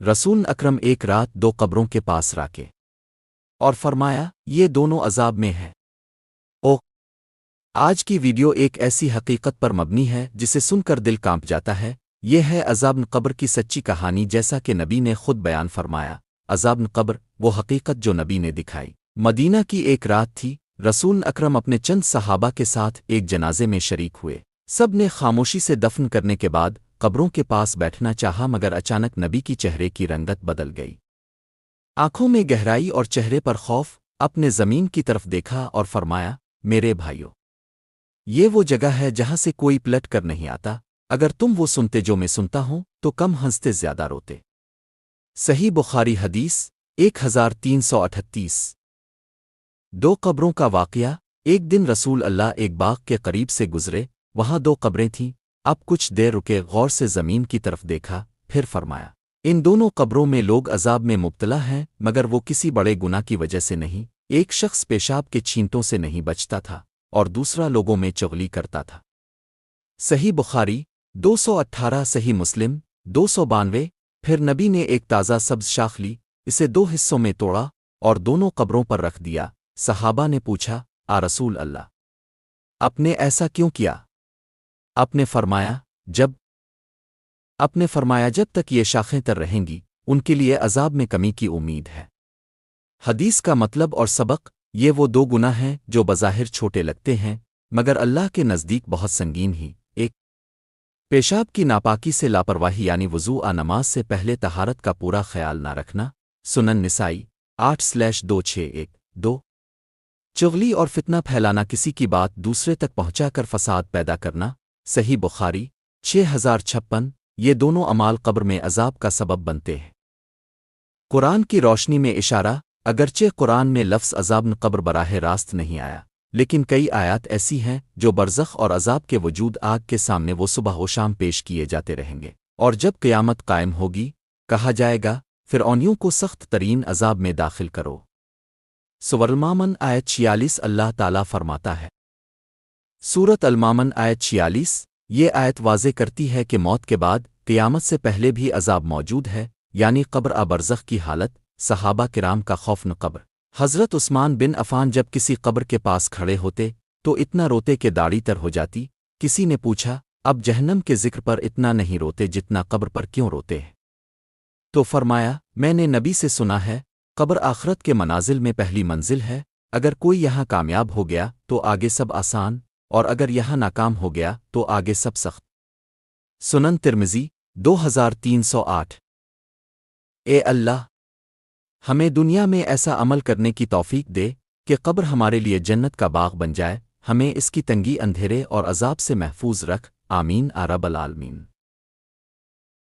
रसूल अकरम एक रात दो कब्रों के पास राके और फरमाया ये दोनों अजाब में है। ओ आज की वीडियो एक ऐसी हकीकत पर मबनी है जिसे सुनकर दिल कांप जाता है। ये है अज़ाब कब्र की सच्ची कहानी, जैसा कि नबी ने खुद बयान फरमाया। अज़ाब कब्र वो हकीकत जो नबी ने दिखाई। मदीना की एक रात थी। रसूल अकरम अपने चंद सहाबा के साथ एक जनाजे में शरीक हुए। सब ने खामोशी से दफन करने के बाद कब्रों के पास बैठना चाहा, मगर अचानक नबी की चेहरे की रंगत बदल गई। आंखों में गहराई और चेहरे पर खौफ। अपने ज़मीन की तरफ देखा और फरमाया, मेरे भाइयों, ये वो जगह है जहां से कोई पलट कर नहीं आता। अगर तुम वो सुनते जो मैं सुनता हूं तो कम हंसते ज्यादा रोते। सही बुखारी हदीस 1338। दो कब्रों का वाकया। एक दिन रसूल अल्लाह एक बाग के करीब से गुजरे। वहां दो कब्रें थीं। अब कुछ देर रुके, गौर से जमीन की तरफ देखा, फिर फरमाया, इन दोनों कब्रों में लोग अजाब में मुब्तला हैं, मगर वो किसी बड़े गुनाह की वजह से नहीं। एक शख्स पेशाब के छींटों से नहीं बचता था और दूसरा लोगों में चुगली करता था। सही बुखारी 218। सही मुस्लिम 292। फिर नबी ने एक ताज़ा सब्ज शाख ली, इसे दो हिस्सों में तोड़ा और दोनों कब्रों पर रख दिया। सहाबा ने पूछा, आ रसूल अल्लाह, आपने ऐसा क्यों किया? आपने फरमाया जब तक ये शाखें तर रहेंगी उनके लिए अजाब में कमी की उम्मीद है। हदीस का मतलब और सबक। ये वो दो गुनाह हैं जो बज़ाहिर छोटे लगते हैं मगर अल्लाह के नज़दीक बहुत संगीन ही। एक, पेशाब की नापाकी से लापरवाही यानी वुज़ू नमाज से पहले तहारत का पूरा ख्याल ना रखना। सुनन निसाई 8/261। 2, चुगली और फितना फैलाना, किसी की बात दूसरे तक पहुंचाकर फसाद पैदा करना। सही बुखारी 6056। ये दोनों अमाल कब्र में अजाब का सबब बनते हैं। कुरान की रोशनी में इशारा। अगरचे कुरान में लफ्ज़ अजाब कब्र बराह रास्त नहीं आया, लेकिन कई आयात ऐसी हैं जो बरज़ख और अजाब के वजूद आग के सामने वो सुबह व शाम पेश किए जाते रहेंगे। और जब क़यामत कायम होगी, कहा जाएगा, फ़िरऔनियों को सख्त तरीन अजाब में दाखिल करो। सूरह आयत 46। अल्लाह ताला फरमाता है, सूरत अल-मामन आयत 46। ये आयत वाज़े करती है कि मौत के बाद क़यामत से पहले भी अजाब मौजूद है, यानी कब्र बरज़ख की हालत। सहाबा किराम का खौफ न कब्र। हज़रत उस्मान बिन अफ़ान जब किसी कब्र के पास खड़े होते तो इतना रोते कि दाढ़ी तर हो जाती। किसी ने पूछा, अब जहन्नम के जिक्र पर इतना नहीं रोते जितना कब्र पर क्यों रोते हैं? तो फरमाया, मैंने नबी से सुना है, कब्र आखरत के मनाजिल में पहली मंजिल है। अगर कोई यहाँ कामयाब हो गया तो आगे सब आसान, और अगर यहाँ नाकाम हो गया तो आगे सब सख्त। सुनन तिर्मिज़ी 2308। ए अल्लाह, हमें दुनिया में ऐसा अमल करने की तौफीक दे कि कब्र हमारे लिए जन्नत का बाग बन जाए। हमें इसकी तंगी, अंधेरे और अजाब से महफूज रख। आमीन या रब्बल आलमीन।